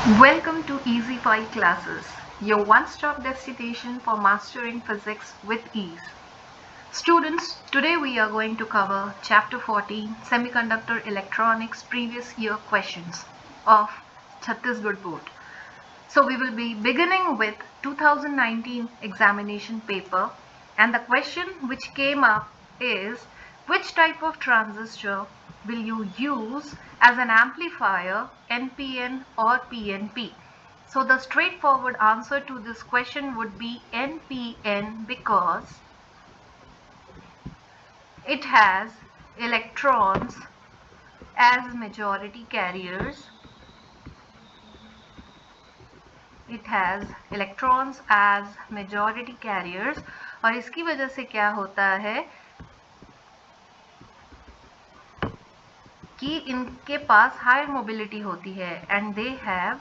Welcome to Easy Phi Classes, your one-stop destination for mastering physics with ease. Students, today we are going to cover Chapter 14, Semiconductor Electronics Previous Year Questions of Chhattisgarh Board. So we will be beginning with 2019 examination paper, and the question which came up is, which type of transistor will you use as an amplifier, NPN or PNP? So the straightforward answer to this question would be NPN because it has electrons as majority carriers. It has electrons as majority carriers और इसकी वजह से क्या होता है कि इनके पास higher mobility होती है and they have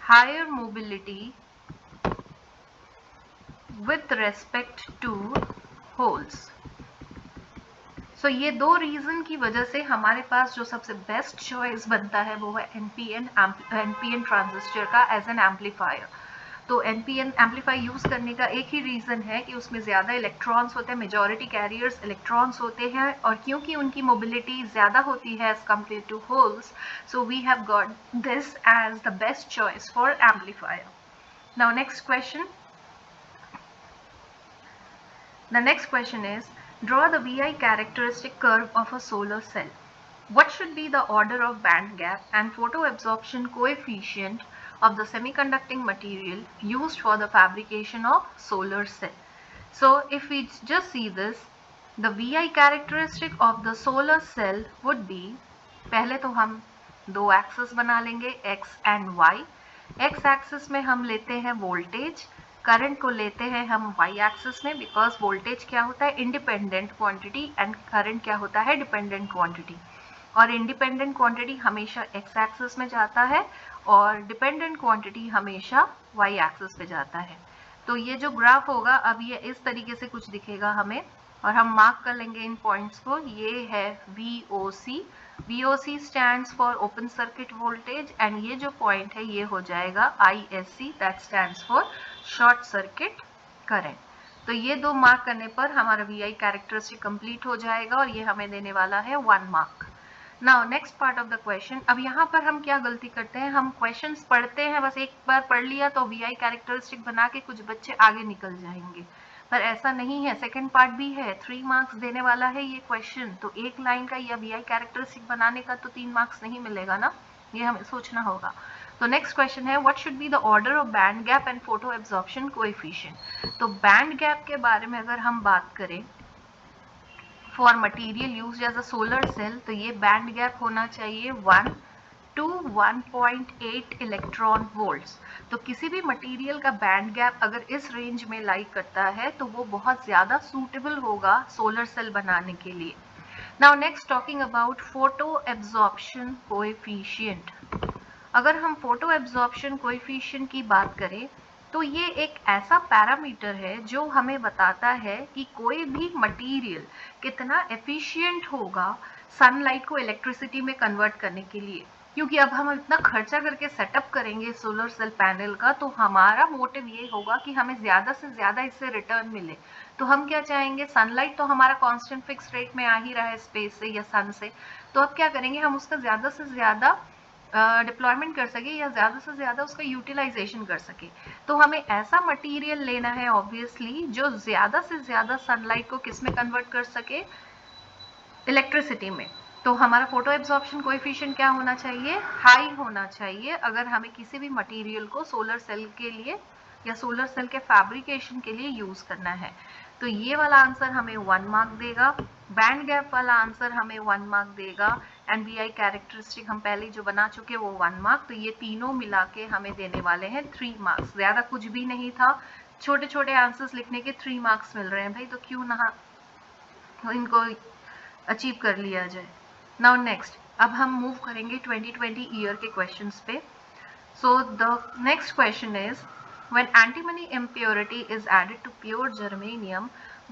higher mobility with respect to holes. So ये दो रीजन की वजह से हमारे पास जो सबसे बेस्ट चॉइस बनता है वो है एनपीएन ट्रांजिस्टर का एज एन एम्पलीफायर. तो एनपीएन एम्पलीफायर यूज करने का एक ही रीजन है कि उसमें ज्यादा इलेक्ट्रॉन्स होते हैं, मेजॉरिटी कैरियर्स इलेक्ट्रॉन्स होते हैं, और क्योंकि उनकी मोबिलिटी ज्यादा होती है as compare to holes, so we have got this as the best choice for amplifier. Now next question. The next question is, draw the VI characteristic curve of a solar cell. What should be the order of band gap and photoabsorption coefficient of the semiconducting material used for the fabrication of solar cell? So if we just see this, the VI characteristic of the solar cell would be, पहले तो हम दो axis बना लेंगे x and y. x axis में हम लेते हैं वोल्टेज, करंट को लेते हैं हम y एक्सिस में, बिकॉज वोल्टेज क्या होता है इंडिपेंडेंट क्वांटिटी एंड करंट क्या होता है डिपेंडेंट क्वांटिटी, और इंडिपेंडेंट क्वांटिटी हमेशा x एक्सिस में जाता है और डिपेंडेंट क्वांटिटी हमेशा y एक्सिस पे जाता है. तो ये जो ग्राफ होगा अब ये इस तरीके से कुछ दिखेगा हमें, और हम मार्क कर लेंगे इन पॉइंट्स को. ये है VOC. VOC stands for open circuit voltage and ये जो पॉइंट है ये हो जाएगा ISC, that stands for short circuit current. तो ये दो मार्क करने पर हमारा VI कैरेक्टरिस्टिक कंप्लीट हो जाएगा और ये हमें देने वाला है 1 mark. Now next part of the question. अब यहाँ पर हम क्या गलती करते हैं, हम क्वेश्चंस पढ़ते हैं, बस एक बार पढ़ लिया तो VI कैरेक्टरिस्टिक बना के कुछ बच्चे आगे निकल जाएंगे, पर ऐसा नहीं है. सेकंड पार्ट भी है, 3 मार्क्स देने वाला है ये क्वेश्चन. तो एक लाइन का या VI कैरेक्टरिस्टिक बनाने का तो 3 मार्क्स नहीं मिलेगा ना, ये हमें सोचना होगा. तो नेक्स्ट क्वेश्चन है, what should be the order of band gap and photo absorption coefficient. तो बैंड गैप के बारे में अगर हम बात करें for material used as a solar cell, तो ये बैंड गैप होना चाहिए 1 to 1.8 इलेक्ट्रॉन वोल्ट्स. तो किसी भी मटेरियल का बैंड गैप अगर इस रेंज में लाई करता है तो वो बहुत ज्यादा सूटेबल होगा सोलर सेल बनाने के लिए. Now next talking about photo absorption coefficient. अगर हम फोटो एब्जॉर्प्शन कोएफिशिएंट की बात करें तो ये एक ऐसा पैरामीटर है जो हमें बताता है कि कोई भी मटेरियल कितना एफिशिएंट होगा सनलाइट को इलेक्ट्रिसिटी में कन्वर्ट करने के लिए. क्योंकि अब हम इतना खर्चा करके सेटअप करेंगे सोलर सेल पैनल का, तो हमारा मोटिव ये होगा कि हमें ज्यादा से ज्यादा इससे रिटर्न मिले. तो हम क्या चाहेंगे, सनलाइट तो हमारा कांस्टेंट फिक्स रेट में आ ही रहा है स्पेस से या सन से, तो अब क्या करेंगे, हम उसका ज्यादा से ज्यादा डिप्लॉयमेंट कर सके या ज्यादा से ज्यादा उसका यूटिलाइजेशन कर सके. तो हमें ऐसा मटेरियल लेना है ऑब्वियसली जो ज्यादा से ज्यादा सनलाइट को किस में कन्वर्ट कर सके, इलेक्ट्रिसिटी में. तो हमारा फोटो एब्जॉर्प्शन कोएफिशिएंट क्या होना चाहिए, हाई होना चाहिए, अगर हमें किसी भी मटेरियल को सोलर सेल के लिए या सोलर सेल के फैब्रिकेशन के लिए यूज करना है. तो ये वाला आंसर हमें 1 मार्क देगा, बैंड गैप वाला आंसर हमें 1 मार्क देगा, एंड VI कैरेक्टरिस्टिक हम पहले जो बना चुके वो 1 मार्क. तो ये तीनों मिला के हमें देने वाले हैं 3 मार्क्स. ज्यादा कुछ भी नहीं था, छोटे छोटे आंसर्स लिखने के 3 मार्क्स मिल रहे हैं भाई, तो क्यों ना इनको अचीव कर लिया जाए. नाउ नेक्स्ट, अब हम मूव करेंगे 2020 ईयर के क्वेश्चंस पे. So the next question is, when antimony impurity is added to pure germanium,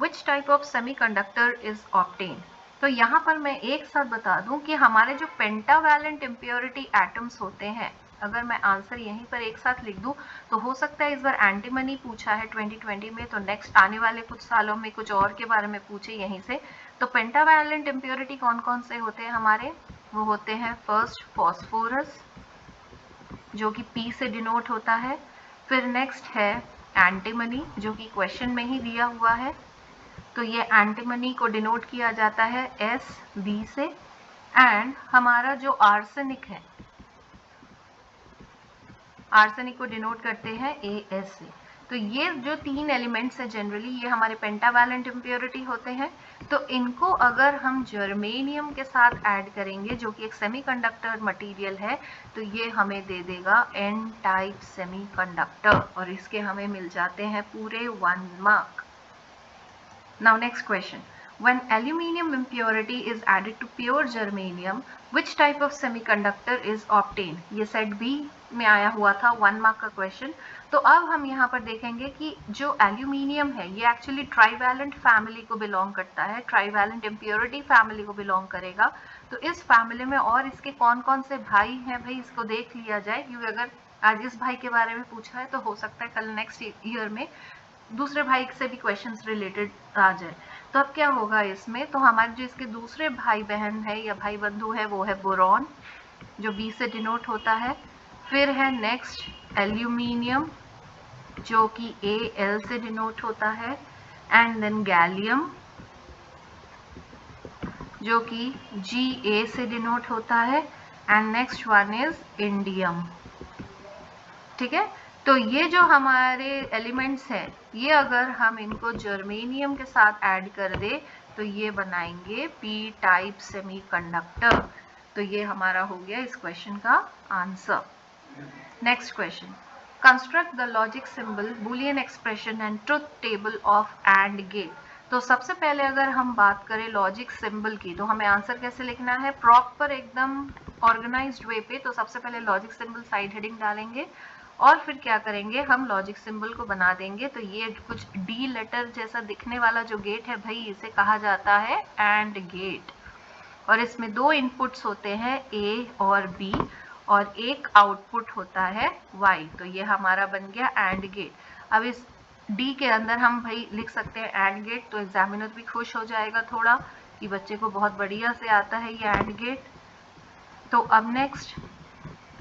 which type of semiconductor is obtained? तो यहाँ पर मैं एक साथ बता दूं कि हमारे जो पेंटावैलेंट इम्प्योरिटी एटम्स होते हैं अगर मैं आंसर यहीं पर एक साथ लिख दूं तो हो सकता है इस बार एंटीमनी पूछा है 2020 में, तो नेक्स्ट आने वाले कुछ सालों में कुछ और के बारे में पूछे यहीं से। तो पेंटावैलेंट इम्प्योरिटी कौन कौन से होते हैं हमारे, वो होते हैं फर्स्ट फॉस्फोरस जो कि P से डिनोट होता है, फिर नेक्स्ट है एंटीमनी जो कि क्वेश्चन में ही दिया हुआ है, तो ये एंटीमनी को डिनोट किया जाता है SV से, एंड हमारा जो आर्सेनिक है, आर्सेनिक को डिनोट करते हैं AS से। तो ये जो तीन एलिमेंट्स है जनरली ये हमारे पेंटावैलेंट इम्प्योरिटी होते हैं। तो इनको अगर हम जर्मेनियम के साथ ऐड करेंगे जो कि एक सेमीकंडक्टर मटेरियल है, तो ये हमें दे देगा N टाइप सेमीकंडक्टर, और इसके हमें मिल जाते हैं पूरे 1 mark. Now next question. When aluminium impurity is added to pure germanium, which type of semiconductor is obtained? ये सेट B में आया हुआ था 1 मार्क का क्वेश्चन। तो अब हम यहाँ पर देखेंगे कि जो एल्यूमिनियम है ये एक्चुअली ट्राइवैलेंट फैमिली को बिलोंग करता है, ट्राइवैलेंट इम्प्योरिटी फैमिली को बिलोंग करेगा। तो इस फैमिली में और इसके कौन कौन से भाई हैं भाई, इसको देख लिया जाए, क्योंकि अगर आज इस भाई के बारे में पूछा है तो हो सकता है कल नेक्स्ट ईयर में दूसरे भाई से भी क्वेश्चंस रिलेटेड आ जाए। तो अब क्या होगा इसमें, तो हमारे जो इसके दूसरे भाई बहन है या भाई बंधु है वो है बोरॉन जो B से डिनोट होता है, फिर है नेक्स्ट एल्यूमिनियम जो कि Al से डिनोट होता है, एंड देन गैलियम जो कि Ga से डिनोट होता है, and next one is indium. ठीक है, तो ये जो हमारे एलिमेंट्स हैं ये अगर हम इनको जर्मेनियम के साथ ऐड कर दे तो ये बनाएंगे P टाइप सेमीकंडक्टर। तो ये हमारा हो गया इस क्वेश्चन का answer. Next question, construct the logic symbol Boolean expression and truth table of and gate. तो सबसे पहले अगर हम बात करें लॉजिक सिंबल की तो हमें आंसर कैसे लिखना है, प्रॉपर एकदम ऑर्गेनाइज्ड वे पे। तो सबसे पहले लॉजिक सिंबल साइड हेडिंग डालेंगे और फिर क्या करेंगे, हम लॉजिक सिंबल को बना देंगे। तो ये कुछ D लेटर जैसा दिखने वाला जो गेट है भाई इसे कहा जाता है एंड गेट, और इसमें दो इनपुट्स होते हैं A और B और एक आउटपुट होता है Y। तो ये हमारा बन गया एंड गेट। अब इस D के अंदर हम भाई लिख सकते हैं एंड गेट, तो एग्जामिनर भी खुश हो जाएगा थोड़ा कि बच्चे को बहुत बढ़िया से आता है ये एंड गेट। तो अब नेक्स्ट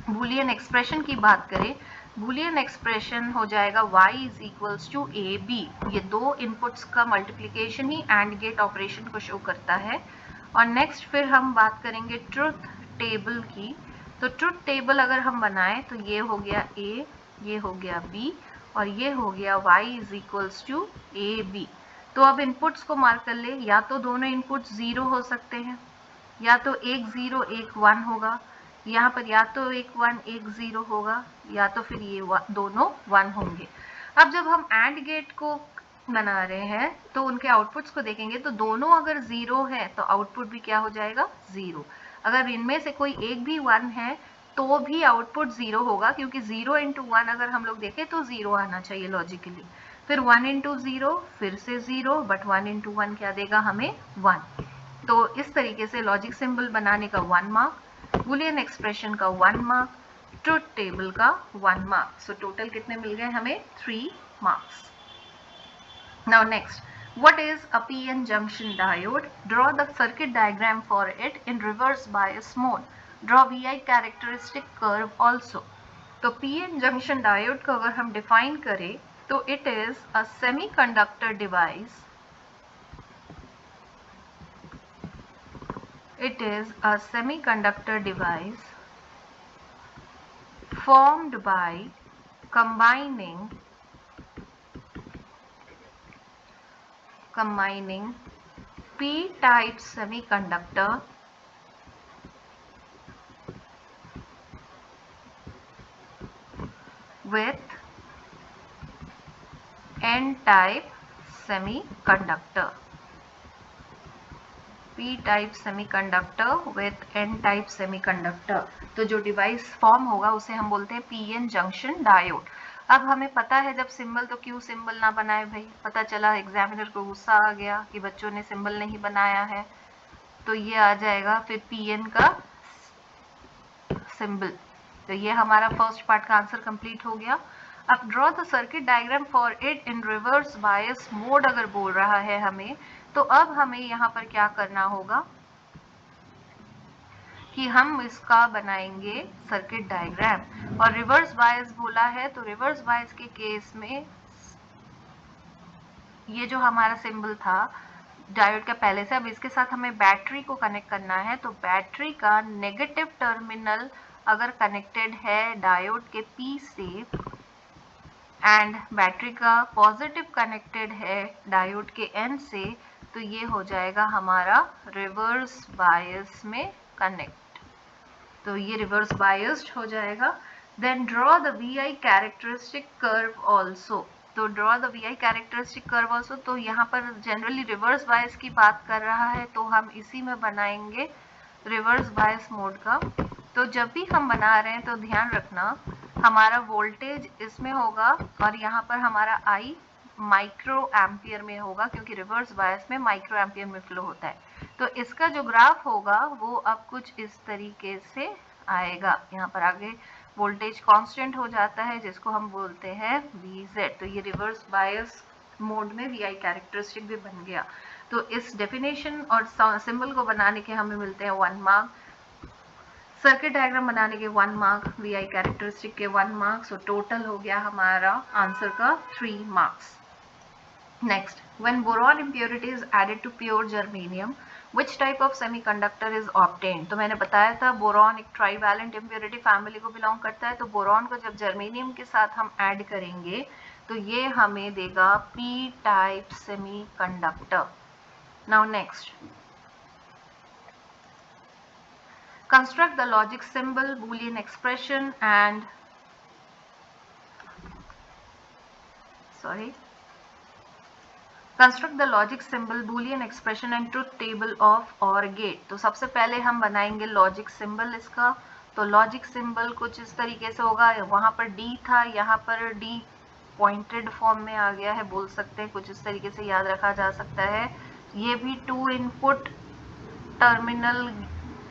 बूलियन एक्सप्रेशन की बात करें, बूलियन एक्सप्रेशन हो जाएगा y is equals to AB। ये दो इनपुट्स का मल्टीप्लिकेशन ही एंड गेट ऑपरेशन को शो करता है। और नेक्स्ट फिर हम बात करेंगे ट्रुथ टेबल की। तो ट्रुथ टेबल अगर हम बनाएं तो ये हो गया A, ये हो गया B और ये हो गया y is equals to AB। तो अब इनपुट्स को मार्क कर ले, या तो दोनों इनपुट्स 0 हो सकते हैं, या तो एक 0 एक 1 होगा, यहाँ पर या तो एक 1 एक 0 होगा, या तो फिर ये दोनों 1 होंगे। अब जब हम एंड गेट को बना रहे हैं तो उनके आउटपुट्स को देखेंगे, तो दोनों अगर 0 है तो आउटपुट भी क्या हो जाएगा 0। अगर इनमें से कोई एक भी 1 है तो भी आउटपुट 0 होगा, क्योंकि 0 इंटू 1 अगर हम लोग देखें तो 0 आना चाहिए लॉजिकली। फिर 1 इंटू 0 फिर से 0, बट 1 इंटू 1 क्या देगा हमें 1। तो इस तरीके से लॉजिक सिंबल बनाने का 1 मार्क, बूलियन एक्सप्रेशन का 1 मार्क, ट्रुथ टेबल का 1 मार्क। सो टोटल कितने मिल गए हमें 3 marks. Now next, what is a PN junction diode? Draw the circuit diagram for it in reverse bias mode. Draw VI characteristic curve also. तो PN junction diode को अगर हम define करें तो it is a semiconductor device. It is a semiconductor device formed by combining P-type semiconductor with N-type semiconductor. P-type semiconductor with N-type semiconductor. तो जो device form होगा उसे हम बोलते हैं PN जंक्शन डायोड। अब हमें पता है जब सिंबल तो क्यों सिंबल ना बनाए भाई, पता चला एग्जामिनर को गुस्सा आ गया कि बच्चों ने सिंबल नहीं बनाया है, तो ये आ जाएगा फिर PN का सिंबल। तो ये हमारा फर्स्ट पार्ट का आंसर कंप्लीट हो गया। अब draw the circuit diagram for it in reverse bias mode अगर बोल रहा है हमें, तो अब हमें यहाँ पर क्या करना होगा कि हम इसका बनाएंगे सर्किट डायग्राम। और रिवर्स बायस बोला है तो रिवर्स बायस के केस में ये जो हमारा सिंबल था डायोड का पहले से, अब इसके साथ हमें बैटरी को कनेक्ट करना है, तो बैटरी का नेगेटिव टर्मिनल अगर कनेक्टेड है डायोड के P से एंड बैटरी का पॉजिटिव कनेक्टेड है डायोड के N से, तो ये हो जाएगा हमारा रिवर्स बायस में कनेक्ट, तो ये रिवर्स बायस्ड हो जाएगा। Then draw the VI characteristic curve also, तो draw the VI characteristic curve also, तो यहाँ पर जनरली रिवर्स बायस की बात कर रहा है तो हम इसी में बनाएंगे रिवर्स बायस मोड का। तो जब भी हम बना रहे हैं तो ध्यान रखना हमारा वोल्टेज इसमें होगा और यहाँ पर हमारा I माइक्रो एम्पियर में होगा, क्योंकि रिवर्स बायस में माइक्रो एम्पियर में फ्लो होता है। तो इसका जो ग्राफ होगा वो अब कुछ इस तरीके से आएगा। यहाँ पर आगे वोल्टेज कांस्टेंट हो जाता है जिसको हम बोलते हैं VZ। तो ये रिवर्स बायस मोड में VI कैरेक्टरिस्टिक भी बन गया। तो इस डेफिनेशन और सिंबल को बनाने के हमें मिलते हैं 1 मार्क, सर्किट डायग्राम बनाने के 1 मार्क, VI कैरेक्टरिस्टिक के 1 मार्क्स, और टोटल हो गया हमारा आंसर का 3 marks. Next, when boron impurity is added to pure germanium, which type of semiconductor is obtained? तो मैंने बताया था बोरॉन एक ट्राइवैलेंट इम्प्योरिटी फैमिली को बिलोंग करता है, तो बोरॉन को जब जर्मेनियम के साथ हम ऐड करेंगे तो ये हमें देगा P type semiconductor. Now next, construct the logic symbol, Boolean expression and construct the logic symbol, Boolean expression and truth table of और गेट। तो सबसे पहले हम बनाएंगे लॉजिक सिंबल इसका। तो लॉजिक सिंबल कुछ इस तरीके से होगा, वहां पर D था, यहाँ पर D पॉइंटेड फॉर्म में आ गया है, बोल सकते हैं, कुछ इस तरीके से याद रखा जा सकता है। ये भी 2 इनपुट टर्मिनल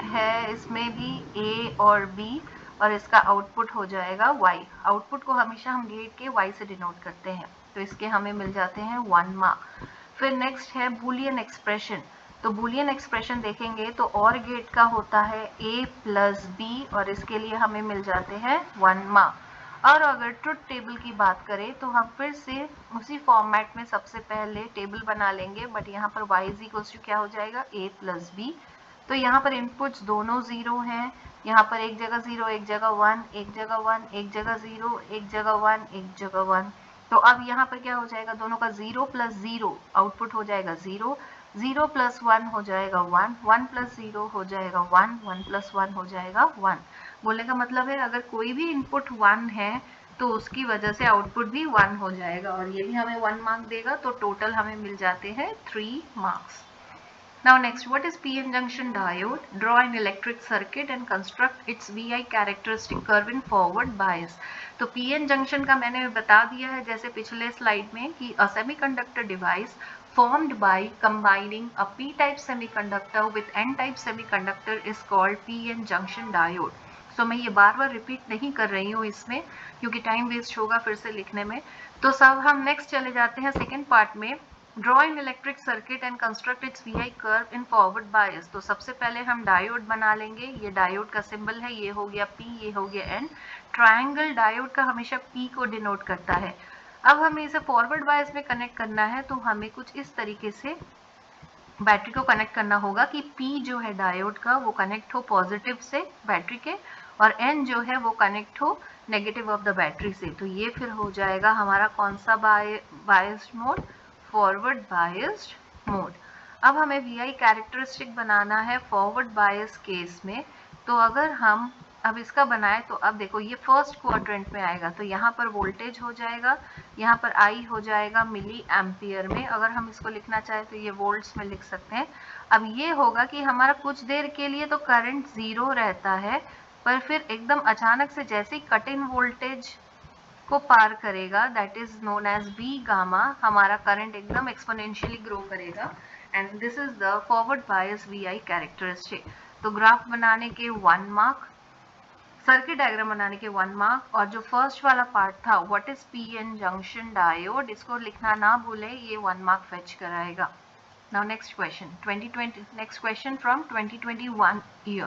है, इसमें भी A और B, और इसका आउटपुट हो जाएगा Y। आउटपुट को हमेशा हम गेट के Y से डिनोट करते हैं, तो इसके हमें मिल जाते हैं 1 मार्क। फिर नेक्स्ट है बूलियन एक्सप्रेशन। तो बूलियन एक्सप्रेशन देखेंगे तो और गेट का होता है A प्लस B, और इसके लिए हमें मिल जाते हैं 1 मार्क। और अगर ट्रुथ टेबल की बात करें तो हम फिर से उसी फॉर्मेट में सबसे पहले टेबल बना लेंगे, बट यहाँ पर y इज इक्वल्स टू क्या हो जाएगा A प्लस B। तो यहाँ पर इनपुट्स दोनों 0 हैं, यहाँ पर एक जगह 0 एक जगह 1, एक जगह 1 एक जगह 0, एक जगह 1 एक जगह 1। तो अब यहाँ पर क्या हो जाएगा, दोनों का 0 प्लस 0 आउटपुट हो जाएगा 0, 0 प्लस 1 हो जाएगा 1, 1 प्लस 0 हो जाएगा 1, 1 प्लस 1 हो जाएगा 1। बोलने का मतलब है अगर कोई भी इनपुट 1 है तो उसकी वजह से आउटपुट भी 1 हो जाएगा, और ये भी हमें 1 मार्क देगा, तो टोटल हमें मिल जाते हैं 3 marks. Now next, what is PN junction diode? Draw an electric circuit and construct its VI characteristic curve in forward bias. तो PN junction का मैंने बता दिया है जैसे पिछले स्लाइड में कि a semiconductor device formed by combining a P-type semiconductor with N-type semiconductor is called PN junction diode. तो मैं ये बार बार रिपीट नहीं कर रही हूँ इसमें क्योंकि टाइम वेस्ट होगा फिर से लिखने में। तो सब हम नेक्स्ट चले जाते हैं सेकेंड पार्ट में, draw in electric circuit and construct it's VI curve in forward bias. तो सबसे पहले हम डायोड बना लेंगे, ये डायोड का सिंबल है, ये हो गया P, ये हो गया N। ट्रायंगल डायोड का हमेशा P को डिनोट करता है। अब हमें इसे फॉरवर्ड बायस में कनेक्ट करना है, तो हमें कुछ इस तरीके से बैटरी को कनेक्ट करना होगा कि P जो है डायोड का वो कनेक्ट हो पॉजिटिव से बैटरी के, और N जो है वो कनेक्ट हो नेगेटिव ऑफ द बैटरी से। तो ये फिर हो जाएगा हमारा कौन सा biased mode, forward biased mode. अब हमें VI कैरेक्टरिस्टिक बनाना है फॉरवर्ड बायस केस में। तो अगर हम अब इसका बनाए तो अब देखो ये फर्स्ट क्वाड्रेंट में आएगा, तो यहाँ पर वोल्टेज हो जाएगा, यहाँ पर I हो जाएगा मिली एम्पियर में, अगर हम इसको लिखना चाहे तो ये वोल्ट्स में लिख सकते हैं। अब ये होगा कि हमारा कुछ देर के लिए तो करंट 0 रहता है, पर फिर एकदम अचानक से जैसे ही कट इन वोल्टेज को पार करेगा, that is known as V gamma, हमारा करंट एकदम एक्सपोनेंशियली ग्रो करेगा, and this is the forward bias VI characteristic. तो ग्राफ बनाने के 1 मार्क, सर्किट डायग्राम बनाने के 1 मार्क, और जो फर्स्ट वाला पार्ट था what is PN junction diode, इसको लिखना ना भूले, ये 1 मार्क फेच कराएगा. Now next question, 2020. Next question from 2021 year.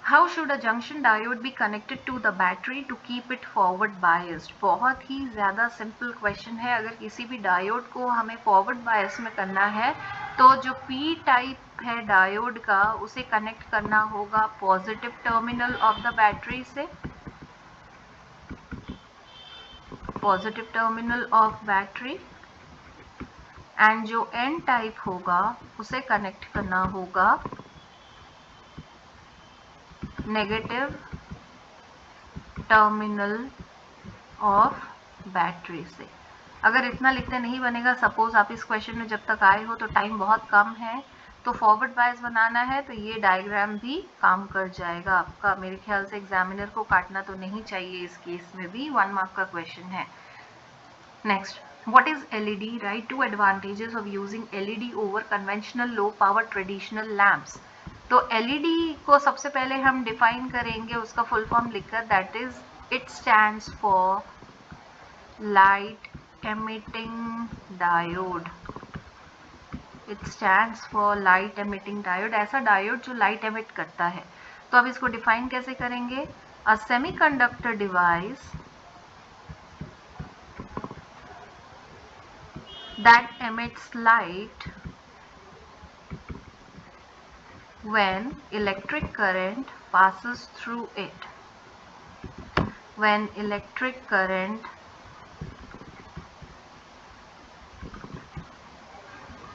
How should a junction diode be connected to the battery to keep it forward biased? बहुत ही ज़्यादा सिंपल क्वेश्चन है. अगर किसी भी डायोड को हमें फॉरवर्ड बायस में करना है तो जो पी टाइप है डायोड का उसे कनेक्ट करना होगा positive terminal of the battery से, positive terminal of battery, and जो एन टाइप होगा उसे कनेक्ट करना होगा नेगेटिव टर्मिनल ऑफ बैटरी से. अगर इतना लिखते नहीं बनेगा, सपोज आप इस क्वेश्चन में जब तक आए हो तो टाइम बहुत कम है, तो फॉरवर्ड बायस बनाना है तो ये डायग्राम भी काम कर जाएगा आपका. मेरे ख्याल से एग्जामिनर को काटना तो नहीं चाहिए, इस केस में भी 1 मार्क का क्वेश्चन है. Next, what is LED? Write 2 advantages of using LED over conventional low power traditional lamps. तो LED को सबसे पहले हम डिफाइन करेंगे उसका फुल फॉर्म लिखकर, that is it stands for light emitting diode. It stands for light emitting diode, ऐसा diode जो लाइट एमिट करता है. तो अब इसको डिफाइन कैसे करेंगे? अ semiconductor device that emits light when electric current passes through it. When electric current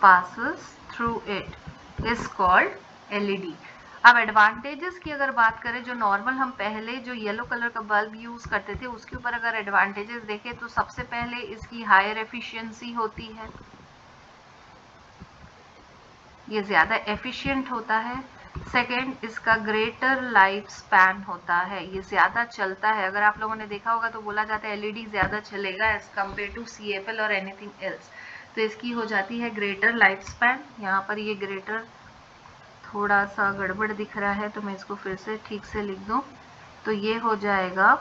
passes through it is called LED. अब एडवांटेजेस की अगर बात करें, जो नॉर्मल हम पहले जो येलो कलर का बल्ब यूज करते थे उसके ऊपर अगर एडवांटेजेस देखें तो सबसे पहले इसकी हायर एफिशिएंसी होती है, ये ज्यादा एफिशिएंट होता है. सेकेंड, इसका ग्रेटर लाइफ स्पैन होता है, ये ज्यादा चलता है. अगर आप लोगों ने देखा होगा तो बोला जाता है एलईडी ज्यादा चलेगा एज कम्पेयर टू CFL और एनीथिंग एल्स, तो इसकी हो जाती है ग्रेटर लाइफ स्पैन. यहाँ पर ये ग्रेटर थोड़ा सा गड़बड़ दिख रहा है तो मैं इसको फिर से ठीक से लिख दूं, तो ये हो जाएगा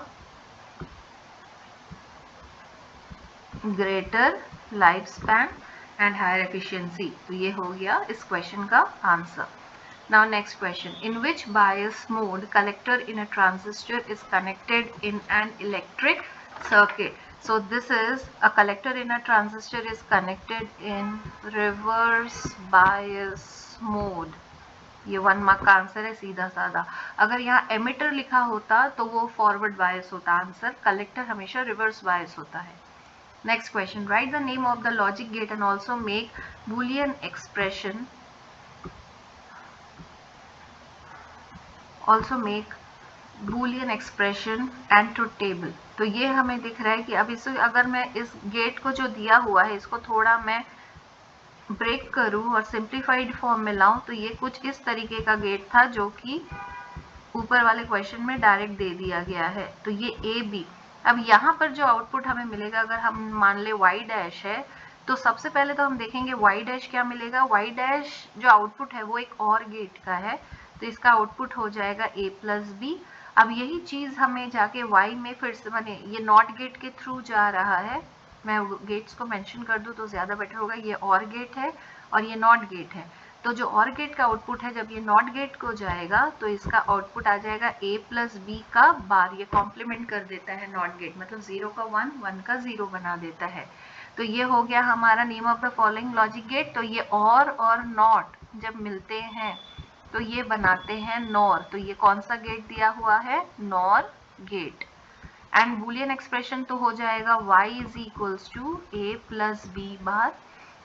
greater life span and higher efficiency. तो ये हो गया इस क्वेश्चन का answer. Now next question, in which bias mode collector in a transistor is connected in an electric circuit. So this is a collector in a transistor is connected in reverse bias mode. ये 1 mark का answer है, सीधा साधा. अगर यहाँ emitter लिखा होता तो वो फॉरवर्ड बायस होता आंसर, कलेक्टर हमेशा रिवर्स बायस होता है. Next question, write the name of the logic gate and also make Boolean expression, also make Boolean expression and truth table. तो ये हमें दिख रहा है कि अब इसे अगर मैं इस गेट को जो दिया हुआ है इसको थोड़ा मैं ब्रेक करूं और सिंप्लीफाइड फॉर्म में लाऊं, तो ये कुछ इस तरीके का गेट था जो कि ऊपर वाले क्वेश्चन में डायरेक्ट दे दिया गया है. तो ये AB. अब यहाँ पर जो आउटपुट हमें मिलेगा, अगर हम मान ले Y डैश है, तो सबसे पहले तो हम देखेंगे Y डैश क्या मिलेगा. Y डैश जो आउटपुट है वो एक और गेट का है, तो इसका आउटपुट हो जाएगा A+B. अब यही चीज हमें जाके Y में फिर से बने, ये नॉट गेट के थ्रू जा रहा है, मैं गेट्स को मेंशन कर दूं तो ज्यादा बेटर होगा. ये और गेट है और ये नॉट गेट है, तो जो और गेट का आउटपुट है जब ये नॉट गेट को जाएगा तो इसका आउटपुट आ जाएगा A+B का बार. ये कॉम्प्लीमेंट कर देता है नॉट गेट, मतलब 0 का 1, 1 का 0 बना देता है. तो ये हो गया हमारा name of the following logic gate. तो ये और नॉट जब मिलते हैं तो ये बनाते हैं नॉर. तो ये कौन सा गेट दिया हुआ है? NOR gate. And Boolean expression तो हो जाएगा y is equals to A+B bar.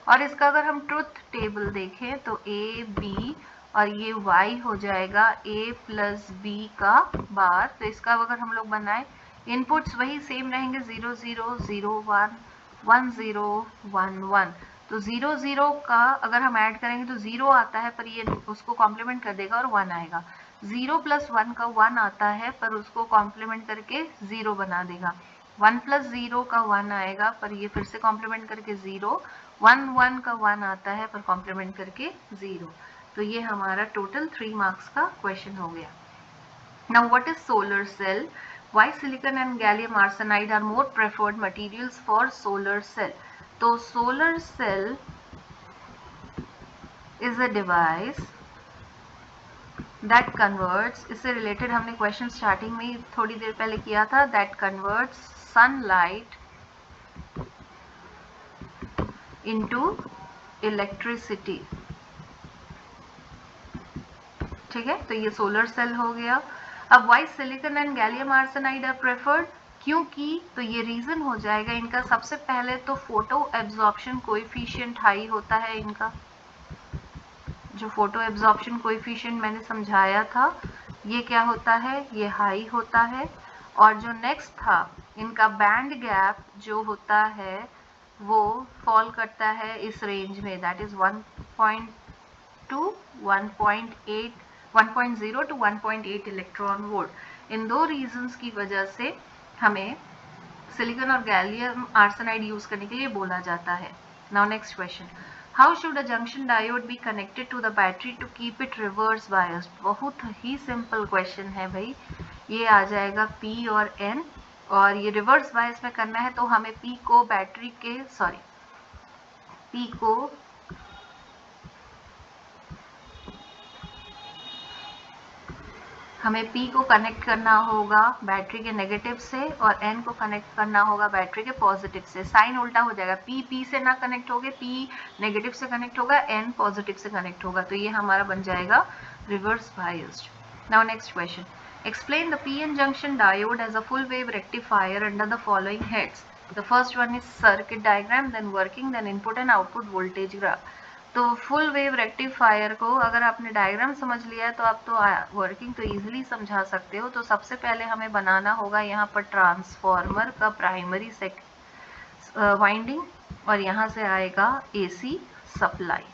और इसका अगर हम ट्रुथ टेबल देखें तो AB और ये y हो जाएगा A+B का बार. तो इसका अगर हम लोग बनाए, इनपुट्स वही सेम रहेंगे, 0 0 0 1 1 0 1 1. तो 0 0 का अगर हम ऐड करेंगे तो 0 आता है, पर ये उसको कॉम्प्लीमेंट कर देगा और 1 आएगा. 0 + 1 का 1 आता है, पर उसको कॉम्प्लीमेंट करके 0 बना देगा. 1 + 0 का 1 आएगा, पर ये फिर से कॉम्प्लीमेंट करके 0. 1 1 का 1 आता है, पर कॉम्प्लीमेंट करके 0. तो ये हमारा टोटल 3 मार्क्स का क्वेश्चन हो गया. Now what is solar cell? Why silicon and gallium arsenide are more preferred materials for solar cell? तो solar cell is a device that converts, इससे related हमने question starting में थोड़ी देर पहले किया था, that converts sunlight into electricity. ठीक है, तो ये सोलर सेल हो गया. अब why silicon and gallium arsenide are preferred, क्योंकि तो ये रीजन हो जाएगा इनका. सबसे पहले तो फोटो एब्जॉर्प्शन कोएफिशिएंट हाई होता है इनका. जो फोटो एब्जॉर्प्शन कोएफिशिएंट मैंने समझाया था, ये क्या होता है, ये हाई होता है. और जो नेक्स्ट था, इनका बैंड गैप जो होता है वो फॉल करता है इस रेंज में, that is 1.2 1.8 1.0 to 1.8 electron volt. इन दो रीजंस की वजह से हमें सिलिकॉन और गैलियम आर्सेनाइड यूज करने के लिए बोला जाता है. Now next question, how should a junction diode be connected to the battery to keep it reverse biased? बहुत ही सिंपल क्वेश्चन है भाई. ये आ जाएगा P और N, और ये रिवर्स बायस में करना है तो हमें P को बैटरी के P को कनेक्ट करना होगा बैटरी के नेगेटिव से, और N को कनेक्ट करना होगा बैटरी के पॉजिटिव से. साइन उल्टा हो जाएगा, P से ना कनेक्ट होगे, P नेगेटिव से कनेक्ट होगा, N पॉजिटिव से कनेक्ट होगा. तो ये हमारा बन जाएगा reverse biased. Now next question, explain the PN junction diode as a full wave rectifier under the following heads. The first one is circuit diagram, then working, then input and output voltage graph. तो full wave rectifier को अगर आपने diagram समझ लिया है तो आप तो वर्किंग तो इजीली समझा सकते हो. तो सबसे पहले हमें बनाना होगा यहाँ पर ट्रांसफॉर्मर का प्राइमरी वाइंडिंग, और यहाँ से आएगा AC सप्लाई.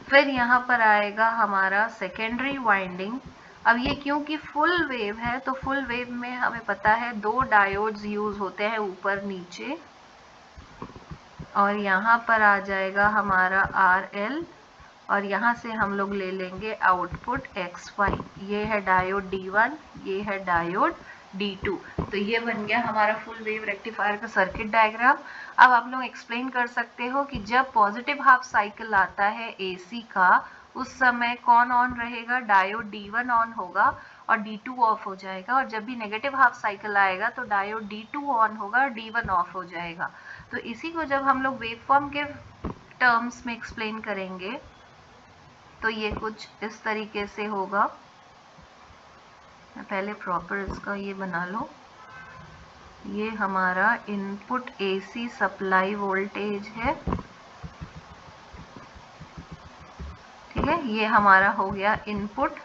फिर यहाँ पर आएगा हमारा सेकेंडरी वाइंडिंग. अब ये क्योंकि फुल वेव है तो फुल वेव में हमें पता है 2 डायोड्स यूज होते हैं ऊपर नीचे, और यहाँ पर आ जाएगा हमारा RL, और यहाँ से हम लोग ले लेंगे आउटपुट XY. ये है डायोड D1, ये है डायोड D2. तो ये बन गया हमारा फुल वेव रेक्टिफायर का सर्किट डायग्राम. अब आप लोग एक्सप्लेन कर सकते हो कि जब पॉजिटिव हाफ साइकिल आता है AC का, उस समय कौन ऑन रहेगा, डायोड D1 ऑन होगा और D2 ऑफ हो जाएगा. और जब भी नेगेटिव हाफ साइकिल आएगा तो डायोड D2 ऑन होगा और D1 ऑफ हो जाएगा. तो इसी को जब हम लोग वेवफॉर्म के टर्म्स में एक्सप्लेन करेंगे तो ये कुछ इस तरीके से होगा. मैं पहले प्रॉपर इसका ये बना लो. ये हमारा इनपुट AC सप्लाई वोल्टेज है, ठीक है. ये हमारा हो गया इनपुट,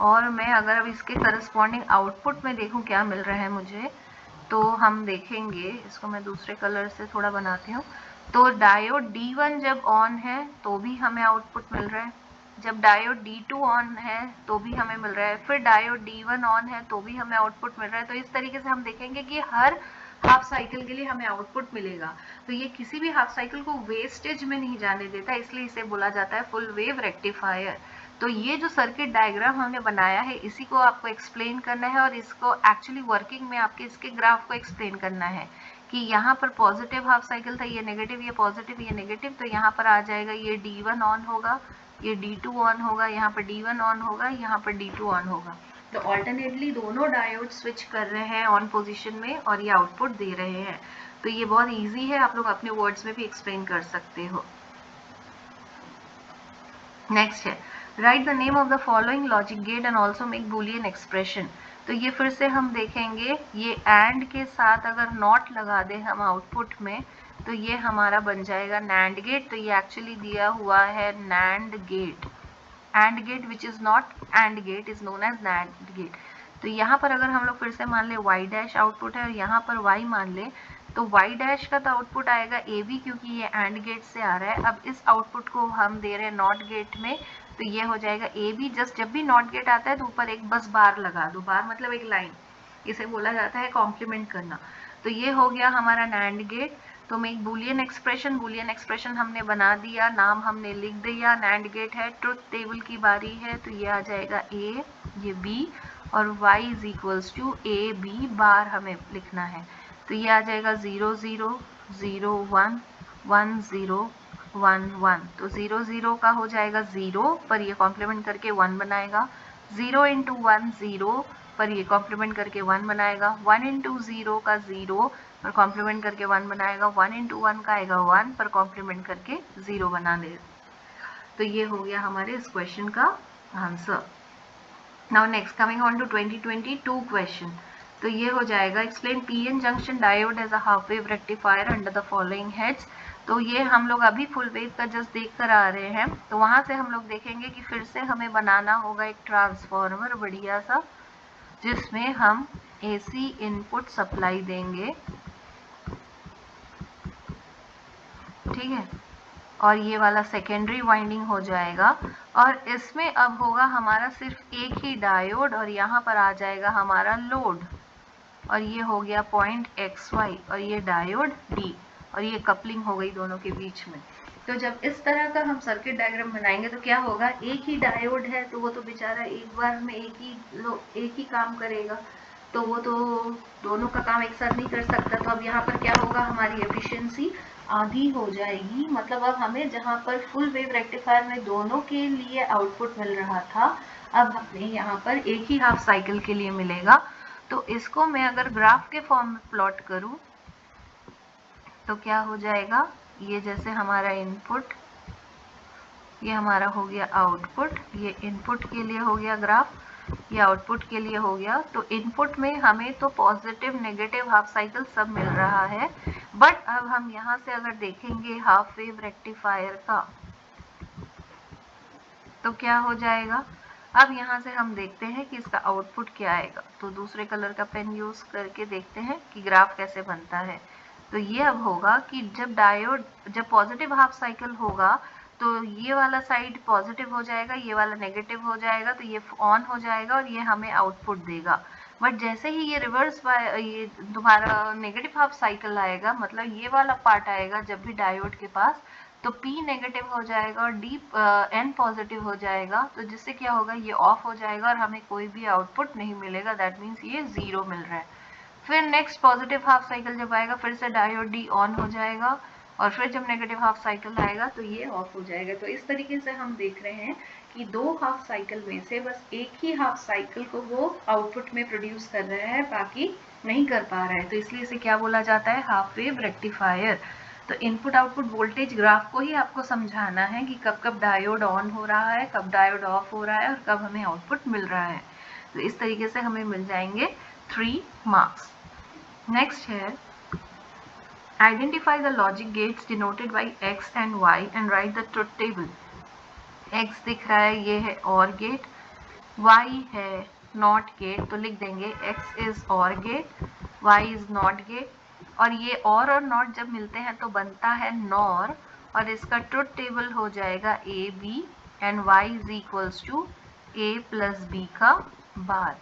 और मैं अगर अब इसके करस्पॉन्डिंग आउटपुट में देखूं क्या मिल रहा है मुझे, तो हम देखेंगे, इसको मैं दूसरे कलर से थोड़ा बनाती हूँ. तो डायोड D1 जब ऑन है तो भी हमें आउटपुट मिल रहा है, जब डायोड D2 ऑन है तो भी हमें मिल रहा है, फिर डायोड D1 ऑन है तो भी हमें आउटपुट मिल रहा है. तो इस तरीके से हम देखेंगे कि हर हाफ साइकिल के लिए हमें आउटपुट मिलेगा. तो ये किसी भी हाफ साइकिल को वेस्टेज में नहीं जाने देता, इसलिए इसे बोला जाता है फुल वेव रेक्टिफायर. तो ये जो सर्किट डायग्राम हमने बनाया है इसी को आपको एक्सप्लेन करना है, और इसको एक्चुअली वर्किंग में आपके इसके ग्राफ को एक्सप्लेन करना है कि यहाँ पर पॉजिटिव हाफ साइकिल था, ये नेगेटिव, ये पॉजिटिव, ये नेगेटिव. तो यहाँ पर आ जाएगा ये D1 ऑन होगा, ये D2 ऑन होगा, यहाँ पर D1 ऑन होगा, यहाँ पर D2 ऑन होगा. तो ऑल्टरनेटली दोनों डायोड स्विच कर रहे हैं ऑन पोजीशन में और ये आउटपुट दे रहे हैं. तो ये बहुत इजी है, आप लोग अपने वर्ड्स में भी एक्सप्लेन कर सकते हो. नेक्स्ट है, write the name of the following logic gate and also make Boolean expression. तो ये फिर से हम देखेंगे, ये एंड के साथ अगर नॉट लगा दे हम आउटपुट में तो ये हमारा बन जाएगा नैंड गेट. तो ये एक्चुअली दिया हुआ है NAND gate. AND gate which is not AND gate is known as NAND gate. तो यहाँ पर अगर हम लोग फिर से मान ले y डैश आउटपुट है और यहाँ पर y मान ले, तो y डैश का तो आउटपुट आएगा AB, क्योंकि ये एंड गेट से आ रहा है. अब इस आउटपुट को हम दे रहे हैं नॉट गेट में, तो ये हो जाएगा AB. जस्ट जब भी नॉट गेट आता है तो ऊपर एक बस बार लगा दो, बार मतलब एक लाइन, इसे बोला जाता है कॉम्प्लीमेंट करना. तो ये हो गया हमारा नैंड गेट. तो मेक बूलियन एक्सप्रेशन हमने बना दिया, नाम हमने लिख दिया, नैंड गेट है, ट्रुथ टेबल की बारी है, तो ये आ जाएगा A, ये B और y is equals to A B bar हमें लिखना है। तो ये आ जाएगा 0 0 0 1 1 0 1 1। तो 0 0 का हो जाएगा 0 पर ये कॉम्प्लीमेंट करके 1 बनाएगा, 0 इंटू 1 0 पर ये कॉम्प्लीमेंट करके 1 बनाएगा, 1 इंटू 0 का 0 पर कॉम्प्लीमेंट करके 1 बनाएगा, 1 इंटू 1 का आएगा 1 पर कॉम्प्लीमेंट करके 0 बना दे। तो ये हो गया हमारे इस क्वेश्चन का answer. Now next coming on to 2022 question. तो ये हो जाएगा explain PN junction diode as a half wave rectifier under the following heads. तो ये हम लोग अभी फुल वेव का जस्ट देख कर आ रहे हैं, तो वहां से हम लोग देखेंगे कि फिर से हमें बनाना होगा एक ट्रांसफॉर्मर बढ़िया सा, जिसमें हम एसी इनपुट सप्लाई देंगे, ठीक है, और ये वाला सेकेंडरी वाइंडिंग हो जाएगा, और इसमें अब होगा हमारा सिर्फ एक ही डायोड, और यहाँ पर आ जाएगा हमारा लोड, और ये हो गया पॉइंट XY, और ये डायोड D, और ये कपलिंग हो गई दोनों के बीच में। तो जब इस तरह का हम सर्किट डायग्राम बनाएंगे तो क्या होगा, एक ही डायोड है तो वो तो बेचारा एक बार में एक ही काम करेगा, तो वो तो दोनों का काम एक साथ नहीं कर सकता। तो अब यहाँ पर क्या होगा, हमारी एफिशिएंसी आधी हो जाएगी। मतलब अब हमें जहाँ पर फुल वेव रेक्टिफायर में दोनों के लिए आउटपुट मिल रहा था, अब हमें यहाँ पर एक ही हाफ साइकिल के लिए मिलेगा। तो इसको मैं अगर ग्राफ के फॉर्म में प्लॉट करूं तो क्या हो जाएगा, ये जैसे हमारा इनपुट, ये हमारा हो गया आउटपुट, ये इनपुट के लिए हो गया ग्राफ, ये आउटपुट के लिए हो गया। तो इनपुट में हमें तो पॉजिटिव नेगेटिव हाफ साइकिल सब मिल रहा है, बट अब हम यहाँ से अगर देखेंगे हाफ वेव रेक्टिफायर का तो क्या हो जाएगा। अब यहाँ से हम देखते हैं कि इसका आउटपुट क्या आएगा, तो दूसरे कलर का पेन यूज करके देखते हैं कि ग्राफ कैसे बनता है। तो ये अब होगा कि जब पॉजिटिव हाफ साइकिल होगा तो ये वाला साइड पॉजिटिव हो जाएगा, ये वाला नेगेटिव हो जाएगा, तो ये ऑन हो जाएगा और ये हमें आउटपुट देगा। बट जैसे ही ये रिवर्स ये तुम्हारा नेगेटिव हाफ साइकिल आएगा, मतलब ये वाला पार्ट आएगा जब भी डायोड के पास, तो P नेगेटिव हो जाएगा और N पॉजिटिव हो जाएगा, तो जिससे क्या होगा, ये ऑफ हो जाएगा और हमें कोई भी आउटपुट नहीं मिलेगा, दैट मीन्स ये 0 मिल रहा है। फिर नेक्स्ट पॉजिटिव हाफ साइकिल जब आएगा फिर से डायोड D ऑन हो जाएगा, और फिर जब नेगेटिव हाफ साइकिल आएगा तो ये ऑफ हो जाएगा। तो इस तरीके से हम देख रहे हैं कि दो हाफ साइकिल में से बस एक ही हाफ साइकिल को वो आउटपुट में प्रोड्यूस कर रहा है, बाकी नहीं कर पा रहा है, तो इसलिए इसे क्या बोला जाता है, हाफ वेव रेक्टिफायर। तो इनपुट आउटपुट वोल्टेज ग्राफ को ही आपको समझाना है कि कब कब डायोड ऑन हो रहा है, कब डायोड ऑफ हो रहा है, और कब हमें आउटपुट मिल रहा है। तो इस तरीके से हमें मिल जाएंगे 3 मार्क्स। नेक्स्ट है identify the logic gates denoted by X and Y and write the truth table. X दिख रहा है, ये है OR गेट, Y है नॉट गेट, तो लिख देंगे X is OR gate, Y is not gate, और ये और नॉट जब मिलते हैं तो बनता है नॉर, और इसका ट्रुथ टेबल हो जाएगा A B and Y is equals to A plus B का बार।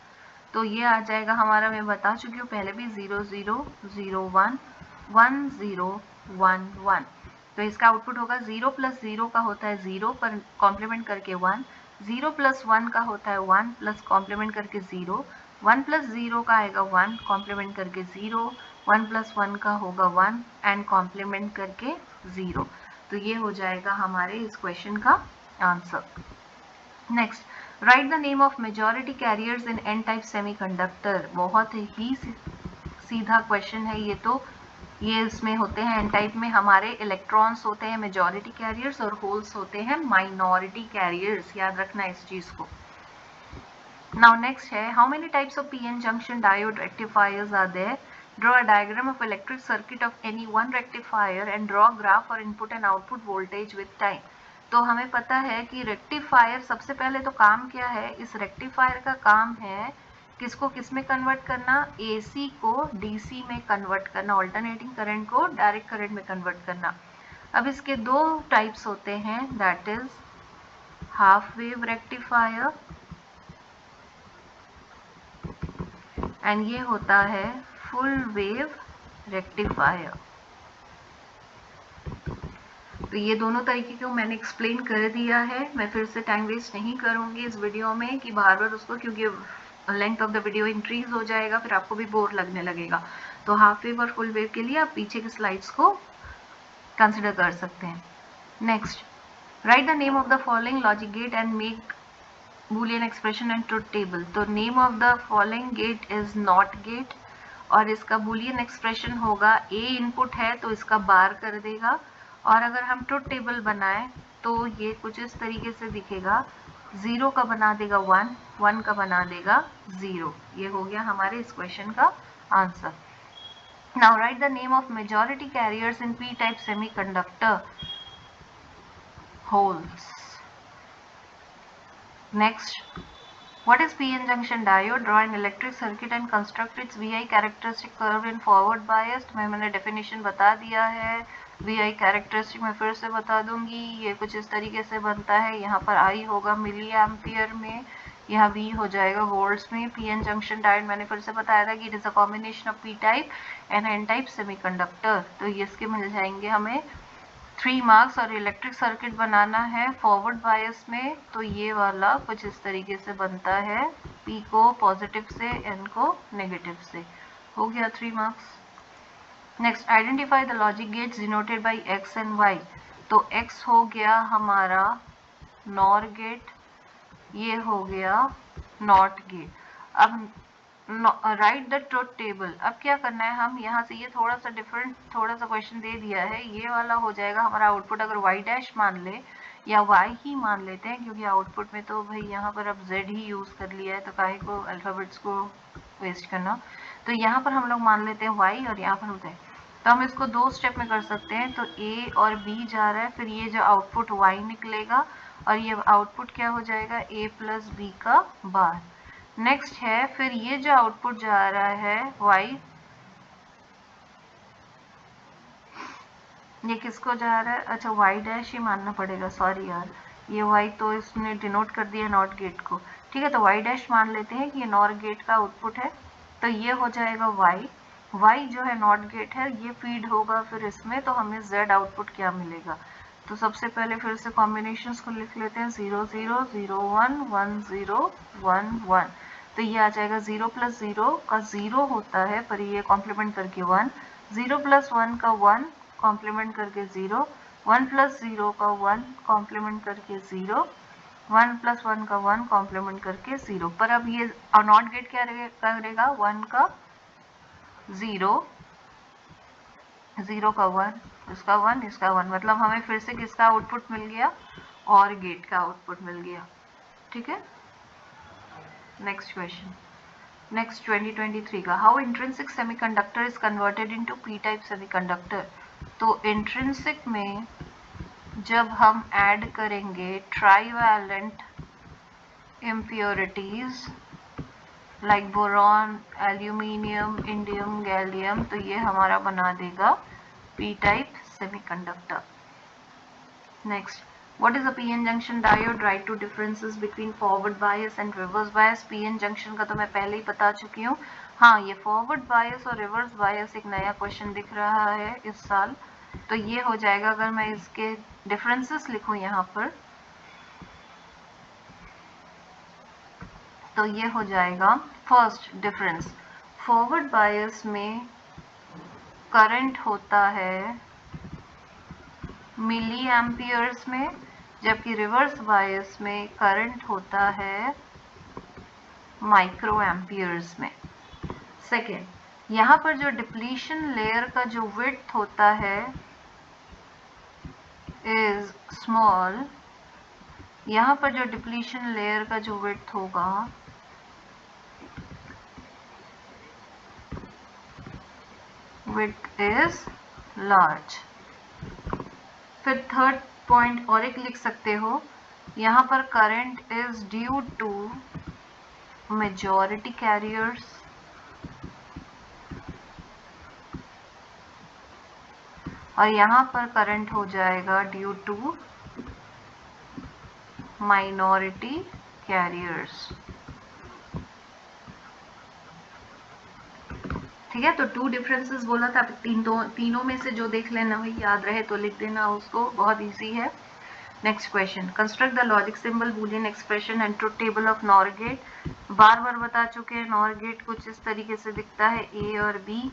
तो ये आ जाएगा हमारा, मैं बता चुकी हूँ पहले भी, 0 0 0 1 1 0 1 1। तो इसका आउटपुट होगा 0 प्लस 0 का होता है 0 पर कॉम्प्लीमेंट करके 1, 0 प्लस 1 का होता है 1 प्लस कॉम्प्लीमेंट करके 0, 1 प्लस 0 का आएगा 1 कॉम्प्लीमेंट करके 0, 1 प्लस 1 का होगा 1 एंड कॉम्प्लीमेंट करके 0। तो ये हो जाएगा हमारे इस क्वेश्चन का answer. Next, write the name of majority carriers in an type semiconductor. बहुत ही सीधा क्वेश्चन है ये, तो ये इसमें होते हैं एन टाइप में हमारे इलेक्ट्रॉन्स होते हैं मेजॉरिटी कैरियर्स, और होल्स होते हैं माइनॉरिटी कैरियर्स, याद रखना इस चीज को। नाउ नेक्स्ट है how many types of PN junction diode rectifiers are there, draw a diagram of electric circuit of any one rectifier and draw graph for input and output voltage with time. तो हमें पता है कि rectifier सबसे पहले तो काम क्या है, इस रेक्टिफायर का काम है किसको किस में कन्वर्ट करना, AC को DC में कन्वर्ट करना, ऑल्टरनेटिंग करंट को डायरेक्ट करंट में कन्वर्ट करना। अब इसके दो टाइप्स होते हैं, that is half wave rectifier and ये होता है फुल वेव रेक्टिफायर। तो ये दोनों तरीके को मैंने एक्सप्लेन कर दिया है। मैं फिर से टाइम वेस्ट नहीं करूंगी इस वीडियो में कि बार बार उसको, क्योंकि length of the video increase हो जाएगा, फिर आपको भी बोर लगने लगेगा। तो हाफ वेव और फुल वेव के लिए आप पीछे की स्लाइड्स को कंसिडर कर सकते हैं। Next, write the name of the following logic gate and make Boolean expression and truth table. तो name of the following gate is not gate, और इसका बूलियन एक्सप्रेशन होगा ए इनपुट है तो इसका बार कर देगा, और अगर हम ट्रुथ टेबल बनाएं तो ये कुछ इस तरीके से दिखेगा, 0 का बना देगा 1, 1 का बना देगा 0। ये हो गया हमारे इस क्वेश्चन का answer. Now right the name of majority carriers in P type semiconductor holes. Next, what is PN junction diode? Draw an electric circuit and construct its VI characteristic curve in forward biased। मैंने definition बता दिया है, VI characteristic मैं फिर से बता दूंगी। ये कुछ इस तरीके से बनता है, यहाँ पर I होगा मिली एम्पियर में, यहाँ V हो जाएगा वोल्ट्स में। PN जंक्शन डायोड मैंने फिर से बताया था कि it is a combination of P type and N type semiconductor. तो ये इसके मिल जाएंगे हमें 3 मार्क्स। और इलेक्ट्रिक सर्किट बनाना है फॉरवर्ड बायस में, तो ये वाला कुछ इस तरीके से बनता है, P को पॉजिटिव से, N को नेगेटिव से। हो गया 3 marks. Next, identify the logic gates denoted by X and Y। तो X हो गया हमारा नॉर गेट, ये हो गया नॉट गेट। अब राइट द ट्रुथ टेबल। अब क्या करना है, हम यहाँ से ये थोड़ा सा डिफरेंट थोड़ा सा क्वेश्चन दे दिया है, ये वाला हो जाएगा हमारा आउटपुट। अगर y डैश मान ले या y ही मान लेते हैं, क्योंकि आउटपुट में तो भाई यहाँ पर अब z ही यूज कर लिया है, तो काहे को अल्फाबेट्स को वेस्ट करना। तो यहाँ पर हम लोग मान लेते हैं y और यहाँ पर होता है, तो हम इसको 2 स्टेप में कर सकते हैं। तो a और b जा रहा है, फिर ये जो आउटपुट y निकलेगा और ये आउटपुट क्या हो जाएगा, a प्लस b का बार। नेक्स्ट है, फिर ये जो आउटपुट जा रहा है y, ये किसको जा रहा है, अच्छा y डैश ही मानना पड़ेगा, सॉरी यार, ये y तो इसने डिनोट कर दिया नॉट गेट को। ठीक है, तो y डैश मान लेते हैं कि ये नॉट गेट का आउटपुट है, तो ये हो जाएगा y जो है नॉट गेट है, ये फीड होगा फिर इसमें, तो हमें z आउटपुट क्या मिलेगा। तो सबसे पहले फिर से कॉम्बिनेशंस को लिख लेते हैं, 0 0 0 1 1 0 1 1। तो ये आ जाएगा 0 प्लस 0 का 0 होता है, पर ये कॉम्प्लीमेंट करके 1, 0 प्लस 1 का 1 कॉम्प्लीमेंट करके 0, 1 प्लस 0 का 1 कॉम्प्लीमेंट करके 0, 1 प्लस 1 का 1 कॉम्प्लीमेंट करके 0। पर अब ये नॉट गेट क्या करेगा, 1 का 0, 0 का 1, इसका 1, इसका 1, मतलब हमें फिर से किसका आउटपुट मिल गया, और गेट का आउटपुट मिल गया। ठीक है, नेक्स्ट क्वेश्चन, नेक्स्ट 2023 का, how intrinsic semiconductor is converted into P type semiconductor. तो इंट्रिंसिक में जब हम ऐड करेंगे trivalent impurities like boron, aluminium, indium, gallium, तो ये हमारा बना देगा P type semiconductor. Next, what is a PN junction diode? Write two differences between forward bias and reverse bias। PN junction का तो मैं पहले ही बता चुकी हूँ। हाँ, ये forward bias और reverse bias एक नया क्वेश्चन दिख रहा है इस साल, तो ये हो जाएगा, अगर मैं इसके डिफरेंसेस लिखूं यहाँ पर, तो ये हो जाएगा, फर्स्ट डिफरेंस, फॉरवर्ड बायस में करंट होता है मिली एम्पियर्स में, जबकि रिवर्स बायस में करंट होता है माइक्रो एम्पियर्स में। सेकेंड, यहाँ पर जो डिप्लीशन लेयर का जो विड्थ होता है इज स्मॉल, यहाँ पर जो डिप्लीशन लेयर का जो विड्थ होगा विड्थ इज लार्ज। फिर थर्ड पॉइंट और एक लिख सकते हो, यहाँ पर current is due to majority carriers, और यहाँ पर करंट हो जाएगा ड्यू टू माइनॉरिटी कैरियर्स। ठीक है, तो 2 डिफरेंसेस बोला था, तीनों में से जो देख लेना वही याद रहे तो लिख देना उसको, बहुत इजी है। Next question, construct the logic symbol Boolean expression and truth table of NOR gate. बार बार बता चुके हैं, नॉर गेट कुछ इस तरीके से दिखता है, ए और बी,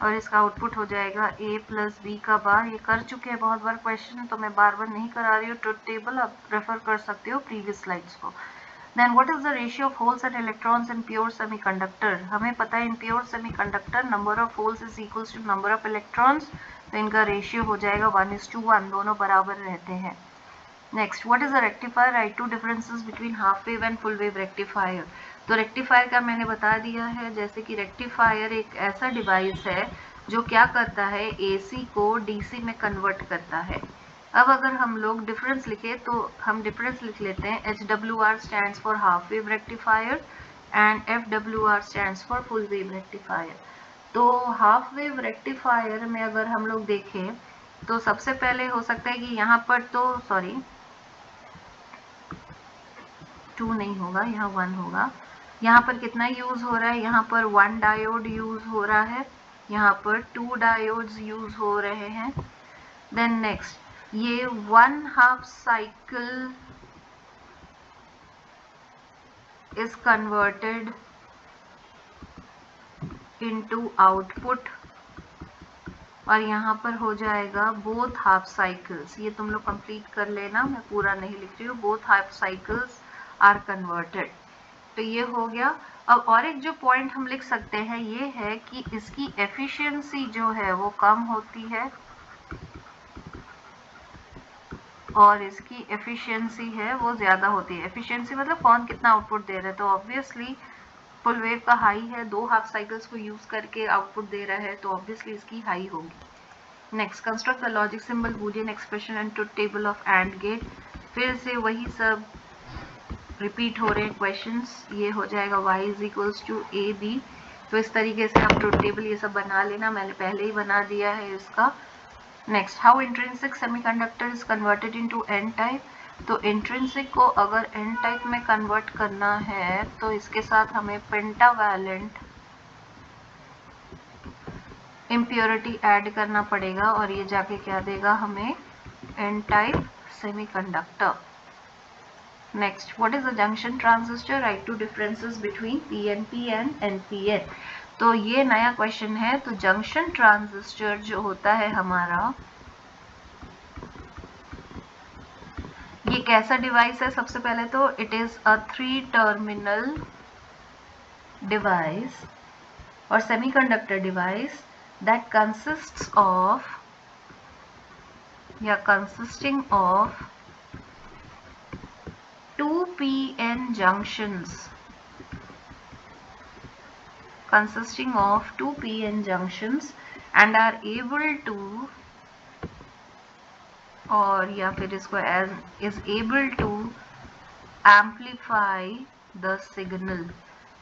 और इसका आउटपुट हो जाएगा a प्लस बी का बार। ये कर चुके हैं बहुत बार क्वेश्चन, तो मैं बार बार नहीं करा रही हूँ। ट्रुथ टेबल आप रेफर कर सकते हो प्रीवियस स्लाइड्स को। Then what is the ratio of holes and electrons in pure semiconductor? हमें पता है in pure semiconductor number of holes is equals to number of electrons, तो इनका रेशियो हो जाएगा 1:1, दोनों बराबर रहते हैं। Next, what is a rectifier? Write two differences between half wave and full wave rectifier. तो रेक्टिफायर का मैंने बता दिया है, जैसे कि रेक्टिफायर एक ऐसा डिवाइस है जो क्या करता है, एसी को डीसी में कन्वर्ट करता है। अब अगर हम लोग डिफरेंस लिखे तो हम डिफरेंस लिख लेते हैं, HWR stands for half wave rectifier and FWR stands for full wave rectifier. तो हाफ वेव रेक्टिफायर में अगर हम लोग देखें तो सबसे पहले हो सकता है कि यहाँ पर तो सॉरी 2 नहीं होगा, यहाँ 1 होगा। यहाँ पर कितना यूज हो रहा है, यहाँ पर 1 डायोड यूज हो रहा है, यहाँ पर 2 डायोड्स यूज हो रहे हैं। देन नेक्स्ट, ये 1/2 cycle is converted into output, और यहाँ पर हो जाएगा both half cycles। ये तुम लोग कंप्लीट कर लेना, मैं पूरा नहीं लिख रही हूँ। both half cycles are converted, तो ये हो गया। अब और एक जो पॉइंट हम लिख सकते हैं ये है कि इसकी एफिशिएंसी जो है वो कम होती है और इसकी एफिशिएंसी है वो ज़्यादा होती है। एफिशिएंसी मतलब कौन कितना आउटपुट दे रहा है, तो ऑब्वियसली फुल वेव का हाई है, 2 हाफ साइकिल्स को यूज करके आउटपुट दे रहा है, तो ऑब्वियसली इसकी हाई होगी। Next, construct the logic symbol Boolean expression and truth table of and gate. फिर से वही सब रिपीट हो रहे हैं क्वेश्चंस। ये हो जाएगा y is equals to A B, तो इस तरीके से आप ट्रुथ टेबल ये सब बना लेना, मैंने पहले ही बना दिया है इसका। Next, how intrinsic semiconductor is converted into N type. तो इंट्रिंसिक को अगर एन टाइप में कन्वर्ट करना है तो इसके साथ हमें पेंटावैलेंट इम्प्योरिटी ऐड करना पड़ेगा, और ये जाके क्या देगा हमें, N type semiconductor. Next, what is a junction transistor? Write two differences between PNP and NPN. तो ये नया क्वेश्चन है। तो जंक्शन ट्रांजिस्टर जो होता है हमारा, ये कैसा डिवाइस है? सबसे पहले तो it is a 3 terminal device और semiconductor device that consists of या consisting of 2 PN junctions, consisting of 2 PN junctions and are able to, और या फिर इसको as is able to amplify the signal।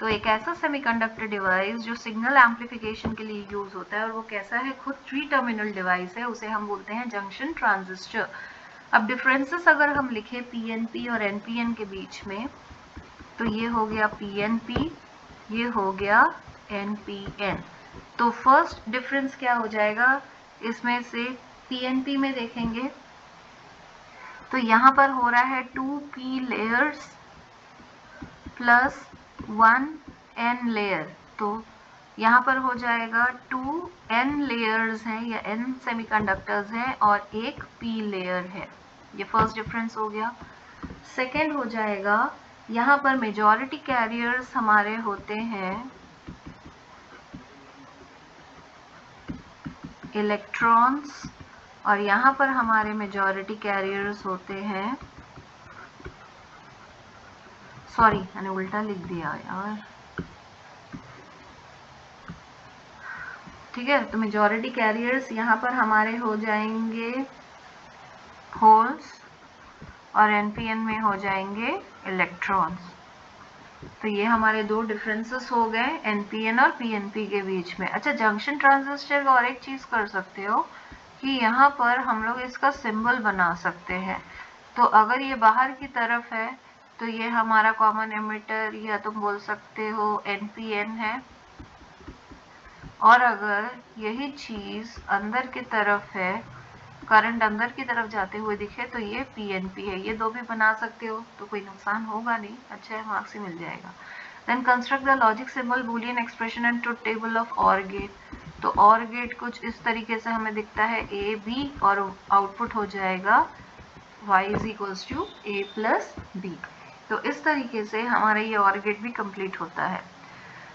तो एक ऐसा सेमीकंडक्टर डिवाइस जो सिग्नल एम्पलीफिकेशन के लिए यूज होता है, और वो कैसा है, खुद 3 टर्मिनल डिवाइस है, उसे हम बोलते हैं जंक्शन ट्रांजिस्टर। अब डिफरेंसेस अगर हम लिखें पीएनपी और एनपीएन के बीच में, तो ये हो गया पीएनपी, ये हो गया एनपीएन। तो फर्स्ट डिफरेंस क्या हो जाएगा इसमें से, पीएनपी में देखेंगे तो यहाँ पर हो रहा है 2p layers plus 1n layer, तो यहाँ पर हो जाएगा 2n लेयर्स हैं या n सेमीकंडक्टर्स हैं और एक p लेयर है। ये फर्स्ट डिफरेंस हो गया। सेकेंड हो जाएगा, यहाँ पर मेजॉरिटी कैरियर्स हमारे होते हैं इलेक्ट्रॉन्स, और यहाँ पर हमारे मेजॉरिटी कैरियर्स होते हैं, सॉरी मैंने उल्टा लिख दिया यार, ठीक है। तो मेजॉरिटी कैरियर्स यहाँ पर हमारे हो जाएंगे होल्स और एनपीएन में हो जाएंगे इलेक्ट्रॉन्स। तो ये हमारे 2 डिफरेंसेस हो गए एनपीएन और पीएनपी के बीच में। अच्छा, जंक्शन ट्रांजिस्टर का और एक चीज कर सकते हो कि यहाँ पर हम लोग इसका सिंबल बना सकते हैं। तो अगर ये बाहर की तरफ है तो ये हमारा कॉमन एमिटर, या तुम बोल सकते हो एनपीएन है, और अगर यही चीज अंदर की तरफ है, करंट अंदर की तरफ जाते हुए दिखे तो ये PNP है। ये दो भी बना सकते हो तो कोई नुकसान होगा नहीं, अच्छा है, मार्क्स ही मिल जाएगा। Then construct the logic symbol Boolean expression and truth table of OR gate. तो OR गेट कुछ इस तरीके से हमें दिखता है A B और आउटपुट हो जाएगा y is equals to A plus B। तो इस तरीके से हमारा ये OR गेट भी कंप्लीट होता है।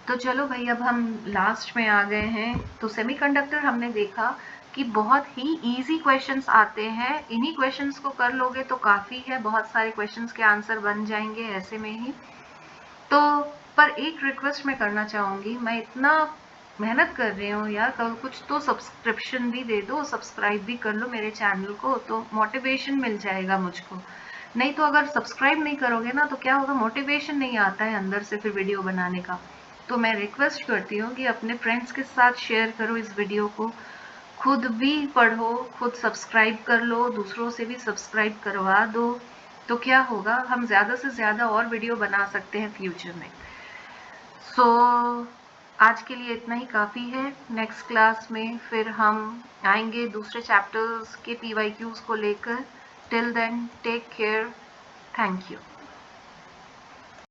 तो चलो भाई अब हम लास्ट में आ गए हैं। तो सेमीकंडक्टर हमने देखा कि बहुत ही इजी क्वेश्चंस आते हैं, इन्हीं क्वेश्चंस को कर लोगे तो काफ़ी है, बहुत सारे क्वेश्चंस के आंसर बन जाएंगे ऐसे में ही। तो पर एक रिक्वेस्ट मैं करना चाहूँगी, मैं इतना मेहनत कर रही हूँ यार, कल कुछ तो सब्सक्रिप्शन भी दे दो, सब्सक्राइब भी कर लो मेरे चैनल को, तो मोटिवेशन मिल जाएगा मुझको। नहीं तो अगर सब्सक्राइब नहीं करोगे ना तो क्या होगा, मोटिवेशन नहीं आता है अंदर से फिर वीडियो बनाने का। तो मैं रिक्वेस्ट करती हूँ कि अपने फ्रेंड्स के साथ शेयर करो इस वीडियो को, खुद भी पढ़ो, खुद सब्सक्राइब कर लो, दूसरों से भी सब्सक्राइब करवा दो। तो क्या होगा, हम ज़्यादा से ज़्यादा और वीडियो बना सकते हैं फ्यूचर में। सो आज के लिए इतना ही काफ़ी है। नेक्स्ट क्लास में फिर हम आएंगे दूसरे चैप्टर्स के PYQs को लेकर। Till then take care, thank you.